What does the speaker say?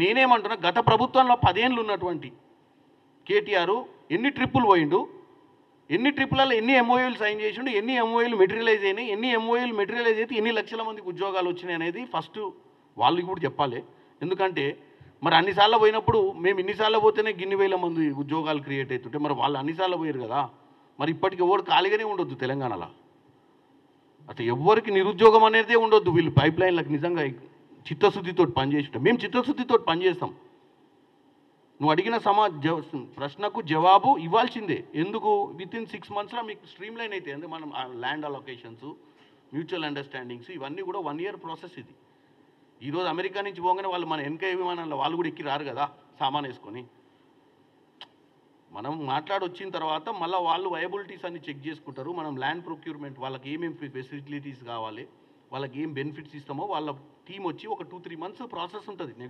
నేనేమంటున్నా, గత ప్రభుత్వంలో 10 ఏళ్ళు ఉన్నటువంటి కేటీఆర్ ఎన్ని ట్రిప్పులు పోయిండు, ఎన్ని ట్రిప్పులలో ఎన్ని ఎంఓయూలు సైన్ చేసిండు, ఎన్ని ఎంఓయూలు మెటీరియలైజ్ అయినాయి, ఎన్ని ఎంఓయూలు మెటీరియలైజ్ అయితే ఎన్ని లక్షల మందికి ఉద్యోగాలు వచ్చినాయి అనేది ఫస్ట్ వాళ్ళకి కూడా చెప్పాలి. ఎందుకంటే మరి అన్నిసార్లు పోయినప్పుడు మేము ఇన్నిసార్లు పోతేనే గిన్ని వేల మంది ఉద్యోగాలు క్రియేట్ అవుతుంటే మరి వాళ్ళు అన్నిసార్లు పోయారు కదా, మరి ఇప్పటికి ఎవరు ఖాళీగానే ఉండొద్దు తెలంగాణలో. అసలు ఎవరికి నిరుద్యోగం అనేదే ఉండొద్దు. వీళ్ళు పైప్ లైన్లకు నిజంగా చిత్తశుద్ధితో పనిచేస్తుంటాం. మేము చిత్తశుద్ధితో పనిచేస్తాం. నువ్వు అడిగిన ప్రశ్నకు జవాబు ఇవ్వాల్సిందే. ఎందుకు వితిన్ 6 monthsలో మీకు స్ట్రీమ్ లైన్ అయితే ఎందుకు మనం ల్యాండ్ అలొకేషన్స్, మ్యూచువల్ అండర్స్టాండింగ్స్ ఇవన్నీ కూడా 1 year ప్రాసెస్. ఇది ఈరోజు అమెరికా నుంచి పోగానే వాళ్ళు మన వెనక విమానంలో వాళ్ళు కూడా ఎక్కి రారు కదా సామాన్ వేసుకొని. మనం మాట్లాడొచ్చిన తర్వాత మళ్ళీ వాళ్ళు వయబిలిటీస్ అన్ని చెక్ చేసుకుంటారు. మనం ల్యాండ్ ప్రొక్యూర్మెంట్ వాళ్ళకి ఏమేమి ఫెసిలిటీస్ కావాలి, వాళ్ళకి ఏం బెనిఫిట్స్ ఇస్తామో వాళ్ళ టీం వచ్చి ఒక 2-3 months ప్రాసెస్ ఉంటుంది.